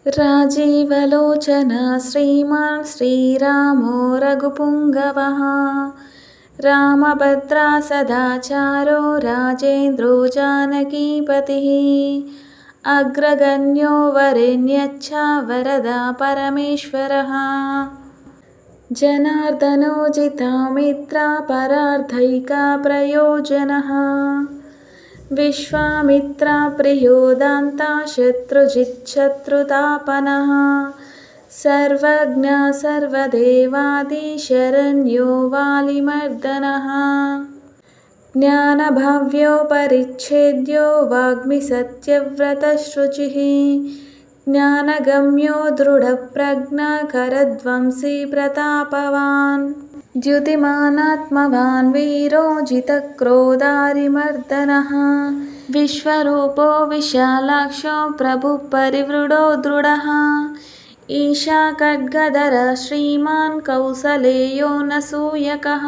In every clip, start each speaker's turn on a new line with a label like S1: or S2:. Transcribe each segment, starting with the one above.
S1: राजीवलोचना श्रीमान् श्रीरामो रघुपुङ्गवः रामभद्रा सदाचारो राजेन्द्रो जानकीपतिः अग्रगण्यो वरेण्यश्च वरदा परमेश्वरः जनार्दनो जितामित्रा परार्थैका प्रयोजनः विश्वामित्रा प्रियो दान्ता शत्रुजिच्छत्रुतापनः सर्वज्ञ सर्वदेवादिशरण्यो वालिमर्दनः ज्ञानभाव्यो परिच्छेद्यो वाग्मिसत्यव्रतश्रुचिः ज्ञानगम्यो दृढप्रज्ञकरध्वंसी प्रतापवान् द्युतिमानात्मवान् वीरो जितक्रोधारिमर्दनः विश्वरूपो विशालाक्षो प्रभुः परिवृडो दृढः ईशा खड्गधर श्रीमान् कौसलेयो नसूयकः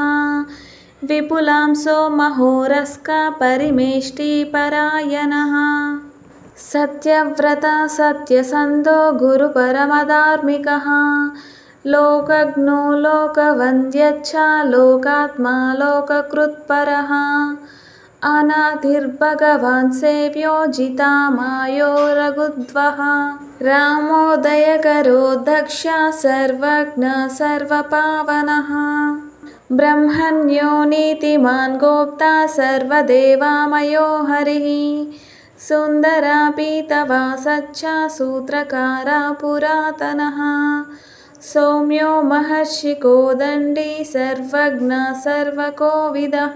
S1: विपुलांसो महोरस्का परिमेष्टिपरायणः सत्यव्रता सत्यसन्धो गुरुपरमधार्मिकः लोकज्ञो लोकवन्द्यश्च लोकात्मा लोककृत्परः अनादिर्भगवान् सेव्यो जितामायो रघुद्वः रामोदयकरो दक्ष सर्वज्ञ सर्वपावनः ब्रह्मण्यो नीतिमान् गोप्ता सर्वदेवामयो हरिः सुन्दरापीतवासश्च सूत्रकारा पुरातनः सौम्यो महर्षिकोदण्डी सर्वज्ञ सर्वकोविदः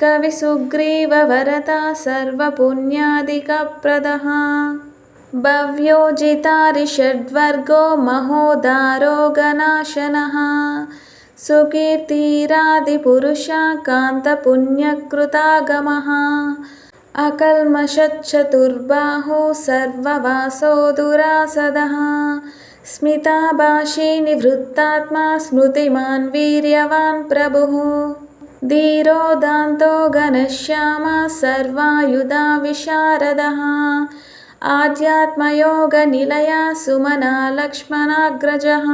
S1: कविसुग्रीववरदा सर्वपुण्यादिकप्रदः भव्यो जितारिषड्वर्गो महोदारो गणाशनः सुकीर्तिरादिपुरुषा कान्तपुण्यकृतागमः अकल्मषच्चतुर्बाहो सर्ववासो दुरासदः स्मिताभाषी निवृत्तात्मा स्मृतिमान् वीर्यवान् प्रभुः धीरो दान्तो घनश्यामा सर्वायुधा विशारदः आध्यात्मयोगनिलया सुमना लक्ष्मणाग्रजः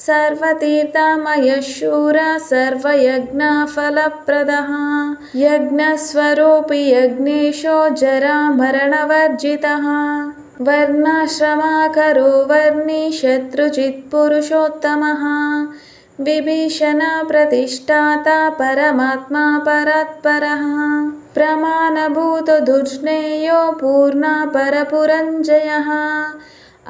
S1: सर्वतीर्थमयः शूरः सर्वयज्ञफलप्रदः यज्ञस्वरूपी यज्ञेशो जरामरणवर्जितः वर्णाश्रमाकरो वर्णी शत्रुजित्पुरुषोत्तमः विभीषणप्रतिष्ठाता परमात्मा परात्परः प्रमाणभूतो दुर्ज्ञेयो पूर्णापरपुरञ्जयः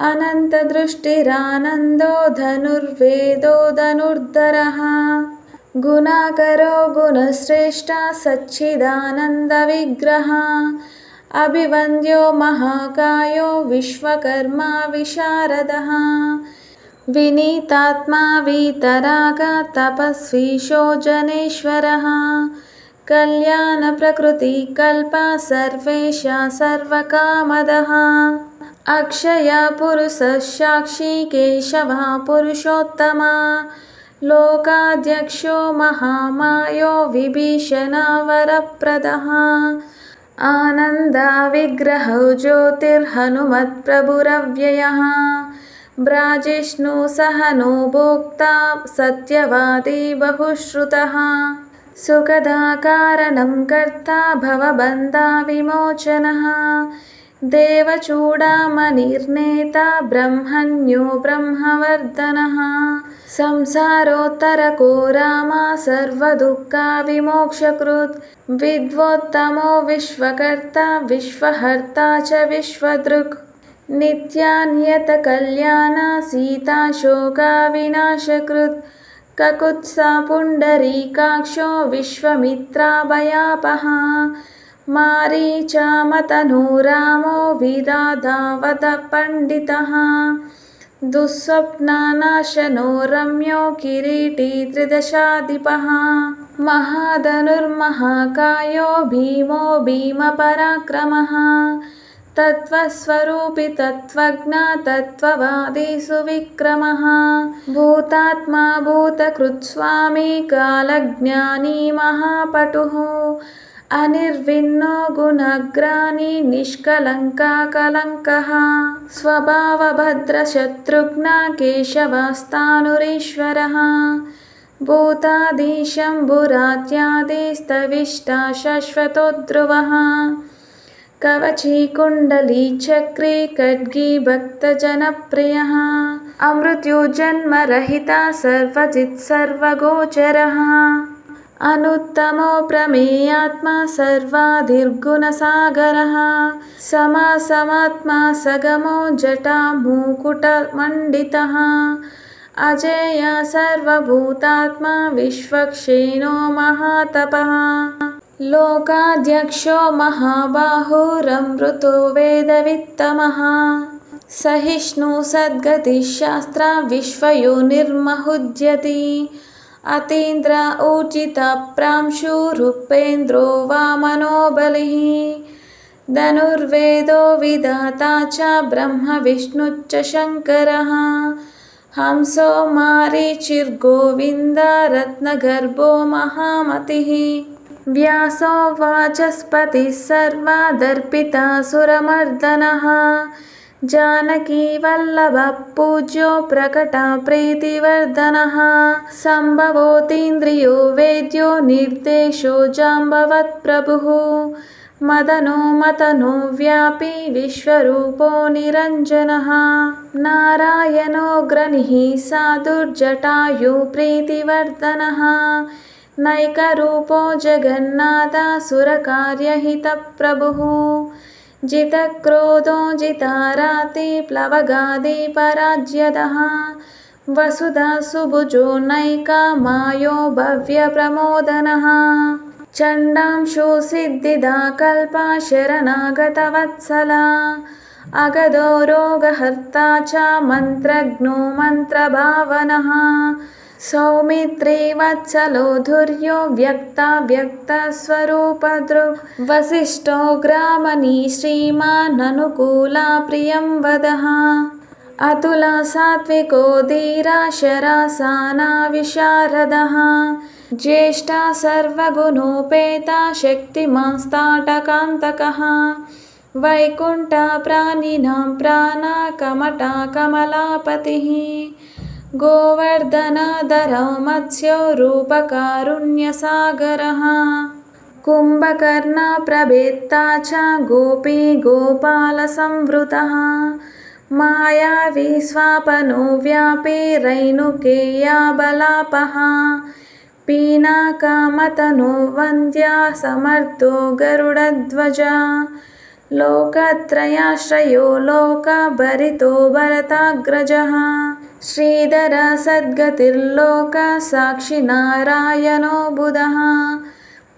S1: अनन्तदृष्टिरानन्दो धनुर्वेदो धनुर्धरः गुणाकरो गुणश्रेष्ठा सच्चिदानन्दविग्रहः अभिवन्द्यो महाकायो विश्वकर्मा विशारदः विनीतात्मा वीतरागः तपस्वी शोचनेश्वरः कल्याणप्रकृतिकल्पः सर्वेशा सर्वकामदः अक्षयः पुरुषः साक्षी केशवः पुरुषोत्तमः लोकाध्यक्षो महामायो विभीषणवरप्रदः आनन्दविग्रहो ज्योतिर्हनुमत्प्रभुरव्ययः ब्राजिष्णुसहनो भोक्ता सत्यवादी बहुश्रुतः सुखदाकारणं कर्ता भवबन्धविमोचनः देवचूडामणिर्नेता ब्रह्मण्यो ब्रह्मवर्धनः संसारोत्तरको रामः सर्वदुःखविमोक्षकृत् विद्वोत्तमो विश्वकर्ता विश्वहर्ता च विश्वदृक् नित्यानियतकल्याणा सीताशोकविनाशकृत् ककुत्सा पुण्डरीकाक्षो विश्वामित्राभयापः मारीचामतनो रामो विदाधावतः पण्डितः दुःस्वप्नानाशनो रम्यो किरीटी त्रिदशाधिपः महाधनुर्महाकायो भीमो भीमपराक्रमः तत्त्वस्वरूपी तत्त्वज्ञ तत्त्ववादी सुविक्रमः भूतात्मा भूतकृत्स्वामी कालज्ञानी महापटुः अनिर्विण्णो गुणग्राणी निष्कलङ्का कलङ्कः स्वभावभद्रशत्रुघ्ना केशवस्तानुरीश्वरः भूतादिशम्भुरात्यादिस्तविष्टा शाश्वतो ध्रुवः कवची कुण्डली चक्री खड्गी भक्तजनप्रियः अमृत्युजन्मरहिता सर्वजित् सर्वगोचरः अनुत्तमो प्रमेयात्मा सर्वाधिर्गुणसागरः समात्मा सगमो जटामूकुटमण्डितः अजेय सर्वभूतात्मा विश्वक्षेणो महातपः लोकाध्यक्षो महाबाहुरमृतो वेदवित्तमः सहिष्णु सद्गतिशास्त्रा विश्वयोनिर्महुज्यति अतीन्द्र ऊर्जितप्रांशुरुपेन्द्रो वामनो बलिः धनुर्वेदो विधाता च ब्रह्म विष्णुश्च शङ्करः हंसो मारीचिर्गोविन्द रत्नगर्भो महामतिः व्यासो वाचस्पतिः सर्वादर्पितासुरमर्दनः जानकीवल्लभः पूज्यो प्रकटप्रीतिवर्धनः सम्भवोतीन्द्रियो वेद्यो निर्देशो जाम्बवत्प्रभुः मदनो मतनो व्यापी विश्वरूपो निरञ्जनः नारायणोऽग्रनिः साधुर्जटायु प्रीतिवर्धनः नैकरूपो जगन्नाथसुरकार्यहितप्रभुः जितक्रोधो जिताराति प्लवगादिपराज्यदः वसुधासुभुजो नैकमायो भव्यप्रमोदनः चण्डांशु सिद्धिदा कल्पा शरणागतवत्सला अगदो रोगहर्ता च मन्त्रज्ञो मन्त्रभावनः सौमित्री वत्सलो धुर्यो व्यक्ताव्यक्तस्वरूपदृक् वसिष्ठो ग्रामणी श्रीमाननुकूला प्रियं वदः अतुला सात्विको धीरा शरासाना विशारदः ज्येष्ठा सर्वगुणोपेता शक्तिमांस्ताटकान्तकः वैकुण्ठा प्राणिनां प्राणा कमटा कमलापतिः गोवर्धनधरो मत्स्यो रूपकारुण्यसागरः कुम्भकर्णप्रभेत्ता च गोपी गोपालसंवृतः मायावी स्वापनो व्यापी रैणुकेयाबलापः पीनाकमतनो वन्द्या समर्थो गरुडध्वजा लोकत्रयाश्रयो लोकभरितो भरताग्रजः श्रीधर सद्गतिर्लोक साक्षि नारायणो बुधः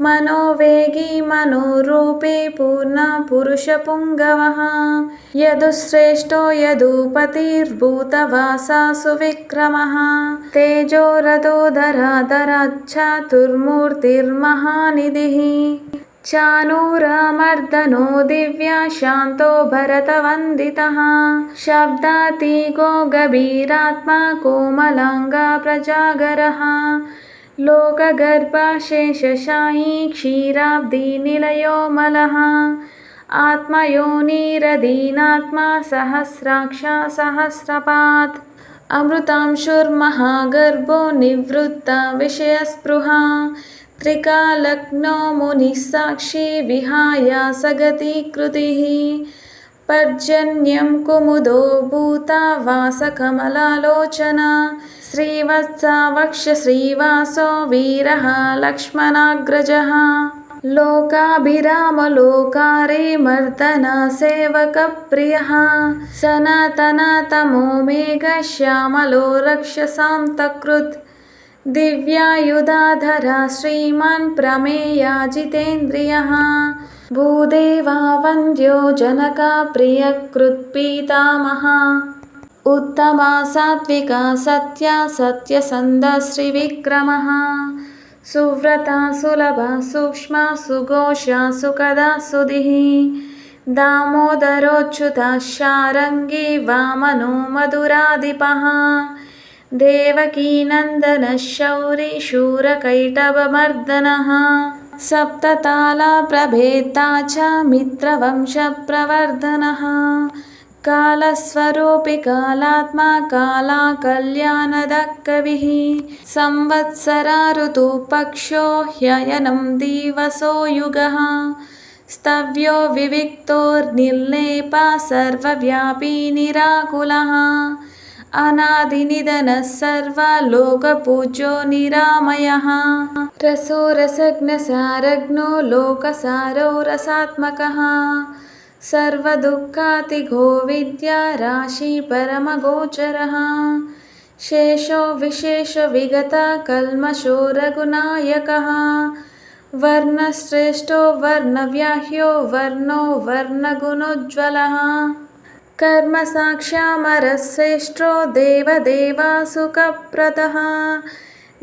S1: मनोवेगी मनोरूपी पूर्णपुरुषपुङ्गवः यदुश्रेष्ठो यदुपतिर्भूतवासा सुविक्रमः तेजोरथो धराधराच्चातुर्मूर्तिर्महानिधिः चाणूरमर्दनो दिव्या शान्तो भरतवन्दितः शब्दातिगो गभीरात्मा कोमलाङ्गा प्रजागरः लोकगर्भशेषशायी क्षीराब्धिनिलयो मलः आत्मयोनिरधीनात्मा सहस्राक्षा सहस्रपात् अमृतांशुर्महागर्भो निवृत्ता विषयस्पृहा त्रिकालग्नो मुनिः साक्षी विहाय सगतिकृतिः पर्जन्यं कुमुदो भूता वासकमलालोचना श्रीवत्सा वक्षश्रीवासो वीरः लक्ष्मणाग्रजः लोकाभिरामलोकारे मर्दना सेवकप्रियः सनातनतमो मेघश्यामलो रक्षसान्तकृत् दिव्यायुधाधरा श्रीमान् प्रमेयाजितेन्द्रियः भूदेवा वन्द्यो जनका प्रियकृत्पीतामहा उत्तमा सात्विका सत्या सत्यसन्धा श्रीविक्रमः सुव्रता सुलभा सूक्ष्मा सुघोषा सुखदा सुधिः दामोदरोच्युतः शारङ्गी वामनो मधुराधिपः देवकीनन्दनः शौरी शूरकैटभमर्दनः सप्तताला प्रभेत्ता च मित्रवंशप्रवर्धनः कालस्वरूपी कालात्मा कालाकल्याणदः कविः संवत्सरा ऋतुपक्षो ह्ययनं दिवसो युगः स्तव्यो विविक्तोर्निर्लेपः सर्वव्यापी निराकुलः अनादिनिधनः सर्वलोकपूज्यो निरामयः रसो रसज्ञसारज्ञो लोकसारो रसात्मकः सर्वदुःखातिघो विद्या राशि परमगोचरः शेषो विशेषविगतः कल्मषो रघुनायकः वर्णश्रेष्ठो वर्णव्याह्यो वर्णो वर्णगुणोज्ज्वलः कर्मसाक्ष्यामरश्रेष्ठो देवदेवासुखप्रदः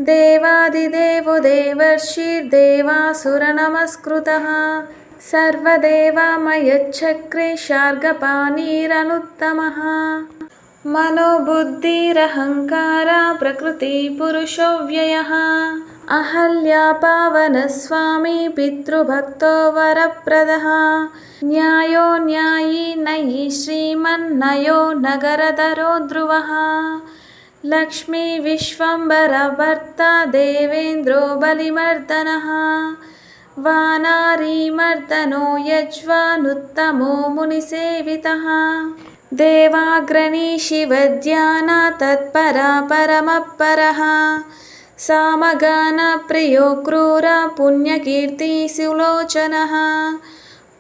S1: देवादिदेवो देवर्षिर्देवासुरनमस्कृतः सर्वदेवामयच्छक्रे शार्गपाणिरनुत्तमः मनोबुद्धिरहङ्कारा प्रकृतिपुरुषो व्ययः अहल्यापावनस्वामी पितृभक्तो वरप्रदः न्यायो न्यायी नयी श्रीमन्नयो नगरधरो ध्रुवः लक्ष्मी विश्वम्भरभर्ता देवेन्द्रो बलिमर्दनः वानारीमर्दनो यज्वानुत्तमो मुनिसेवितः देवाग्रणी शिवध्याना तत्परा परमपरः सामगानप्रियो क्रूरा पुण्यकीर्ति सुलोचनः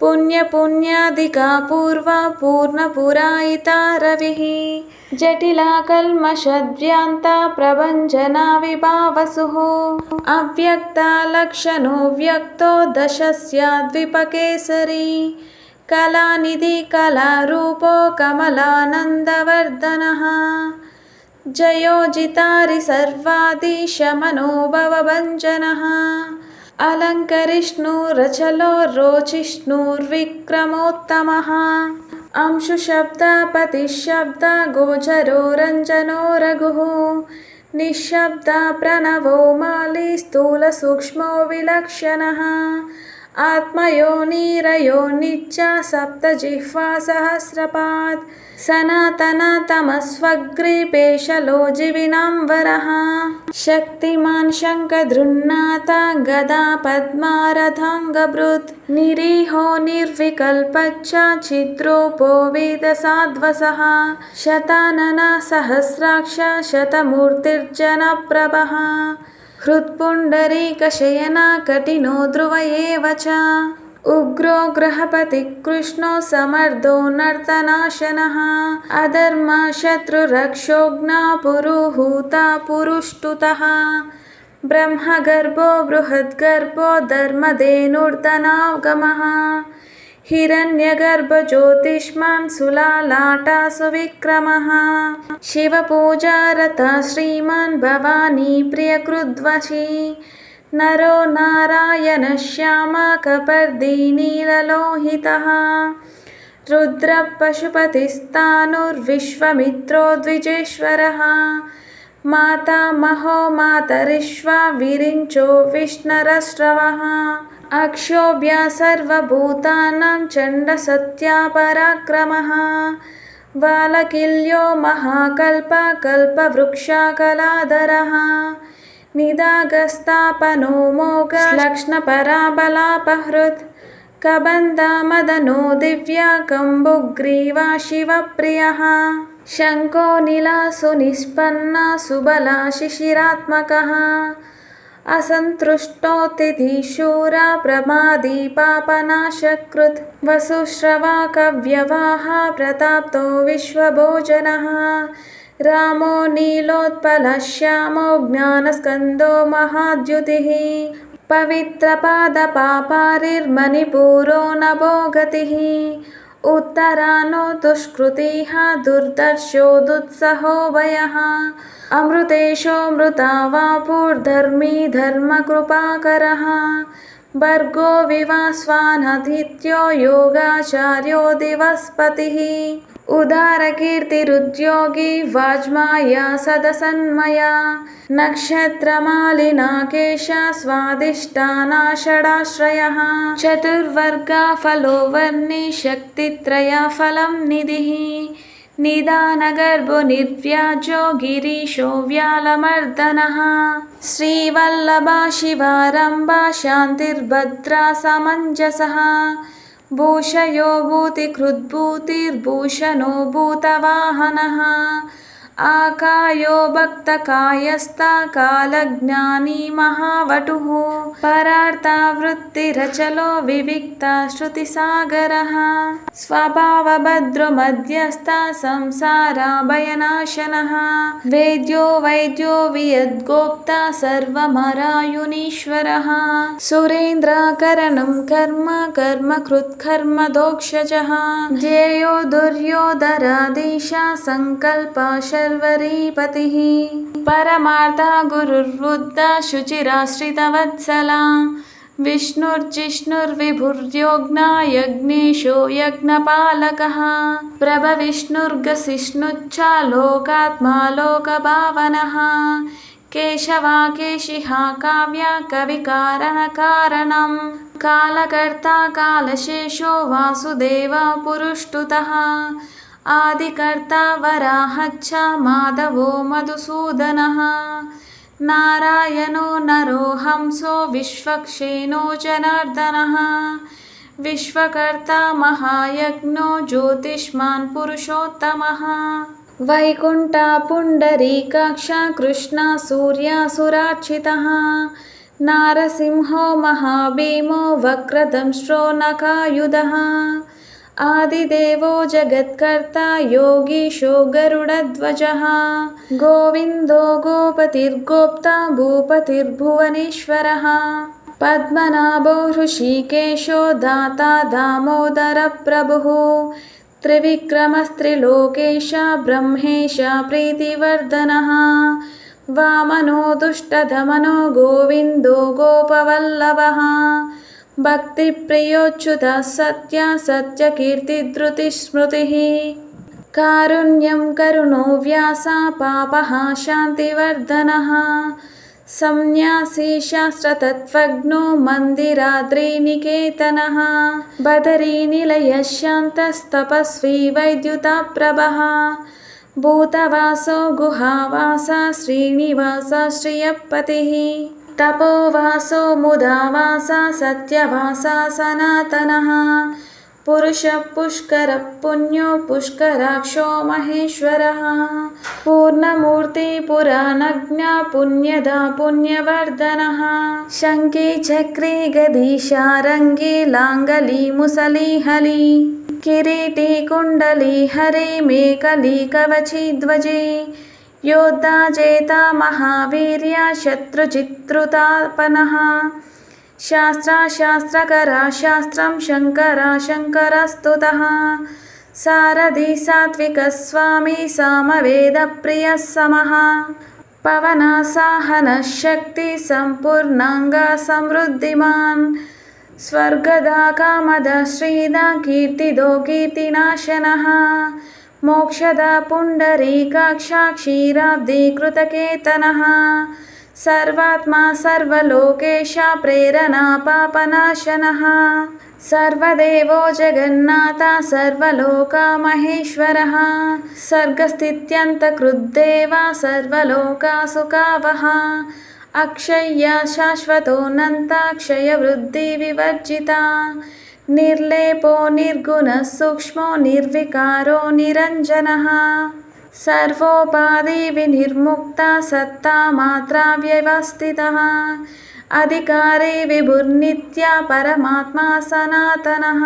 S1: पुण्यपुण्यादिका पूर्वा पूर्णपुरायिता रविः जटिला कल्मषद्व्यान्ता प्रभञ्जना विभावसुः अव्यक्ता लक्षणो व्यक्तो दशस्याद्विपकेसरी कलानिधि कलारूपो कमलानन्दवर्धनः जयोजितारि सर्वादिशमनोभवभञ्जनः अलङ्करिष्णुरचलो रोचिष्णुर्विक्रमोत्तमः अंशुशब्दपतिशब्द गोचरो रञ्जनो रघुः निःशब्द प्रणवो माली स्थूलसूक्ष्मो विलक्षणः आत्मयोनिरयो नित्या सप्तजिह्वा सहस्रपात् सनातनतमस्वग्रीपेशलो जिविनाम्बरः शक्तिमान् शङ्खधृन्नाथ गदा पद्मारथाङ्गभृत् निरीहो निर्विकल्पच्च चिद्रूपो वेदसाध्वसः शतानना सहस्राक्ष शतमूर्तिर्जनप्रभः हृत्पुण्डरीकशयना कठिनो ध्रुव एव च उग्रो ग्रहपतिः कृष्णो समर्थो नर्तनाशनः अधर्मा शत्रुरक्षोघ्ना पुरुहूता पुरुष्टुतः ब्रह्मगर्भो बृहद्गर्भो धर्मधेनुर्धनागमः हिरण्यगर्भज्योतिष्मान् सुलालाटा सुविक्रमः शिवपूजारतः श्रीमान् भवानी प्रियकृद्वशी नरो नारायणः श्यामा कपर्दी नीललोहितः रुद्रः पशुपतिस्तानुर्विश्वमित्रो द्विजेश्वरः मातामहो मातरिश्वा विरिञ्चो विष्णुरश्रवः अक्षोभ्य सर्वभूतानां चण्डसत्यापराक्रमः बालकिल्यो महाकल्पकल्पवृक्षाकलाधरः निदागस्तापनो मोघलक्ष्णपराबलापहृत् कबन्धमदनो दिव्या कम्बुग्रीवा शिवप्रियः शङ्को नीलासु निष्पन्ना सुबला शिशिरात्मकः असन्तुष्टोऽतिथिशूरा प्रमादी पापनाशकृत् वसुश्रवा कव्यवाह प्रताप्तो विश्वभोजनः रामो नीलोत्पलः श्यामो ज्ञानस्कन्दो महाद्युतिः पवित्रपादपापारिर्मणिपूरो नभो गतिः उत्तरानो दुष्कृतिः दुर्दर्शो दुत्सहो भयः अमृतेशो मृतावापुर्धर्मी धर्मकृपाकरः भर्गो विवास्वानदित्यो योगाचार्यो दिवस्पतिः उदारकीर्तिरुद्योगी वाज्माया सदसन्मया नक्षत्रमालिना केशा स्वादिष्टानाषडाश्रयः चतुर्वर्गा फलो वर्णे शक्तित्रया फलं निधिः निदानगर्भो निर्व्याजो गिरीशो व्यालमर्दनः श्रीवल्लभा शिवारम्भा शान्तिर्भद्रा समञ्जसः भूषयो भूतिकृद्भूतिर्भूषणो भूतवाहनः आकायो भक्तकायस्ता कालज्ञानी महावटुः परार्तावृत्तिरचलो विविक्ता श्रुतिसागरः स्वभावभद्रो मध्यस्था संसाराभयनाशनः वेद्यो वैद्यो वियद्गोप्ता सर्वमरायुनीश्वरः सुरेन्द्राकरणं कर्म कर्मकृत्कर्म दोक्षजः ध्येयो दुर्योधराधीशा संकल्पा शर्वरीपतिः परमार्था गुरुर्वृद्धा शुचिराश्रितवत्सला विष्णुर्जिष्णुर्विभुर्योग्ना यज्ञेशो यज्ञपालकः प्रभविष्णुर्गसिष्णुच्च लोकात्मा लोकभावनः केशवा केशिहा काव्या कविकारणकारणं कालकर्ता कालशेषो वासुदेवा पुरुष्टुतः आदिकर्ता वराहच्च माधवो मधुसूदनः नारायणो नरो हंसो विश्वक्सेनो जनार्दनः विश्वकर्ता महायज्ञो ज्योतिष्मान् पुरुषोत्तमः वैकुण्ठा पुण्डरीकाक्ष कृष्णा सूर्यासुरार्चितः नारसिंहो महाभीमो वक्रदंष्ट्रो नखायुधः आदिदेवो जगत्कर्ता योगीशो गरुडध्वजः गोविन्दो गोपतिर्गोप्ता भूपतिर्भुवनेश्वरः पद्मनाभो हृषीकेशो दाता दामोदरप्रभुः त्रिविक्रमस्त्रिलोकेश ब्रह्मेश प्रीतिवर्धनः वामनो दुष्टदमनो गोविन्दो गोपवल्लभः भक्तिप्रियोच्युतः सत्या सत्यकीर्तिधृतिस्मृतिः कारुण्यं करुणो व्यासा पापः शान्तिवर्धनः संन्यासी शास्त्रतत्त्वज्ञो मन्दिराद्रिनिकेतनः बदरीनिलयः शान्तस्तपस्वी वैद्युतप्रभः भूतवासो गुहावासा श्रीनिवास श्रियपतिः तपोवासो मुदावासा सत्यवासा सनातनः पुरुषः पुष्करः पुण्यो पुष्कराक्षो महेश्वरः पूर्णमूर्ति पुराणज्ञा पुण्यदा पुण्यवर्धनः शङ्की चक्री गदी शारङ्गी लाङ्गली मुसली हली किरीटी कुण्डली हरे मेखली कवची ध्वजे योद्धा जेता महावीर्या शत्रुचित्रुतापनः शास्त्रकरा शास्त्रं शङ्करा शङ्करस्तुतः सारथी सात्विकः स्वामी सामवेदप्रियः समः पवनः साहनः शक्ति सम्पूर्णाङ्गा समृद्धिमान् स्वर्गदा कामदा श्रीदा कीर्तिदो कीर्तिनाशनः मोक्षदा पुण्डरीकाक्षा क्षीराब्धिकृतकेतनः सर्वात्मा सर्वलोकेश प्रेरणा पापनाशनः सर्वदेवो जगन्नाथ सर्वलोका महेश्वरः सर्गस्थित्यन्तकृद्देवा सर्वलोकासुखावः अक्षय्य शाश्वतोऽनन्ताक्षयवृद्धिविवर्जिता निर्लेपो निर्गुणः सूक्ष्मो निर्विकारो निरञ्जनः सर्वोपाधिविनिर्मुक्ता सत्ता मात्रा व्यवस्थितः अधिकारी विभुर्नित्या परमात्मा सनातनः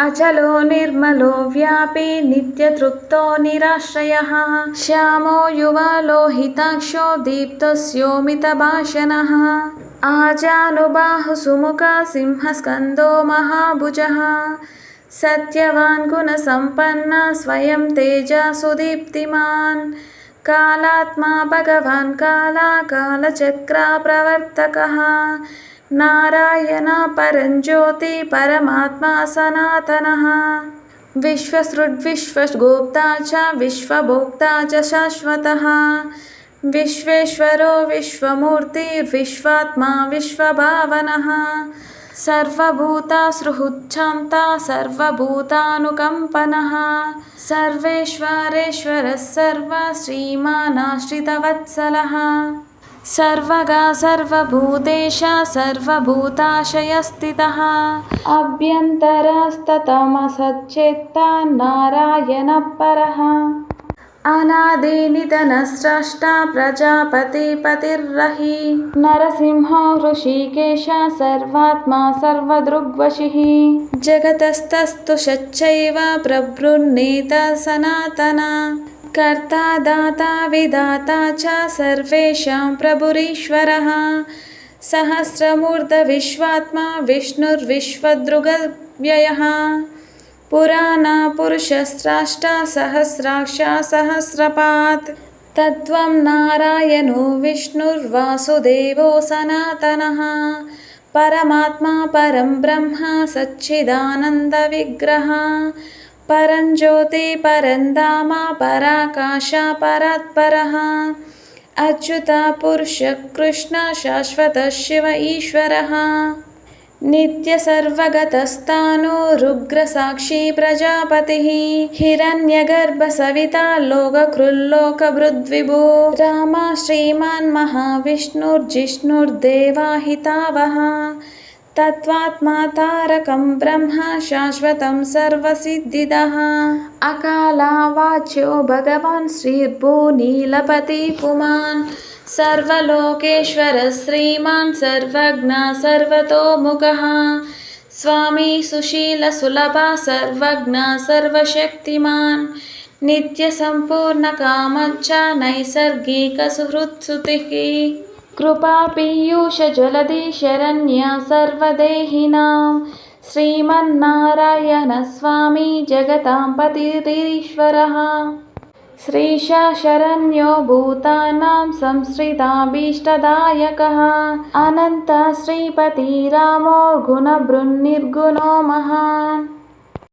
S1: अचलो निर्मलो व्यापी नित्यतृप्तो निराश्रयः श्यामो युवा लोहिताक्षो दीप्तस्योमितभाषणः आजानुबाहु सुमुखः सिंहस्कन्दो महाभुजः सत्यवान् गुणसम्पन्नः स्वयं तेजः सुदीप्तिमान् कालात्मा भगवान् कालचक्रप्रवर्तकः नारायण परञ्ज्योति परमात्मा सनातनः विश्वसृड्विश्वगोप्ता च विश्वभोक्ता च शाश्वतः विश्वेश्वरो विश्वमूर्तिर्विश्वात्मा विश्वभावनः सर्वभूतासृहुच्छान्ता सर्वभूतानुकम्पनः सर्वेश्वरेश्वरः सर्वः श्रीमानाश्रितवत्सलः सर्वगा सर्वभूतेश सर्वभूताशयस्थितः अभ्यन्तरस्ततमसच्चेत्ता नारायणः परः अनादिनिधनस्रष्टा प्रजापतिपतिर्रहि नरसिंहो हृषीकेश सर्वात्मा सर्वदृग्वशिः जगतस्तस्तु षच्चैव प्रबृह्णीत सनातना कर्ता दाता विधाता च सर्वेषां प्रभुरीश्वरः सहस्रमूर्धविश्वात्मा विष्णुर्विश्वदृग्व्ययः पुराणपुरुषस्रष्टा सहस्राक्षा सहस्रपात् तत्त्वं नारायणो विष्णुर्वासुदेवो सनातनः परमात्मा परं ब्रह्म सच्चिदानन्दविग्रहः परञ्ज्योति परन्धाम पराकाश परात्परः अच्युता पुरुषः कृष्ण शाश्वतः शिव ईश्वरः नित्यसर्वगतस्तानो रुद्रसाक्षी प्रजापतिः हिरण्यगर्भसविता लोककृल्लोकभृद्विभो रामा श्रीमान् महाविष्णुर्जिष्णुर्देवाहितावः तत्त्वात्मा तारकं ब्रह्म शाश्वतं सर्वसिद्धिदः अकालावाच्यो भगवान् श्रीर्भूनीलपति पुमान् सर्वलोकेश्वरः श्रीमान् सर्वज्ञः सर्वतोमुखः स्वामी सुशीलसुलभः सर्वज्ञः सर्वशक्तिमान् नित्यसम्पूर्णकामच्च नैसर्गिकसुहृत्सुतिः कृपापीयूषजलधि शरण्य सर्वदेहिनां श्रीमन्नारायणः स्वामी जगतां पतिरीश्वरः श्रीशा शरण्यो भूतानां संश्रिताभीष्टदायकः अनन्तः श्रीपतिरामो गुणभृन्निर्गुणो महान्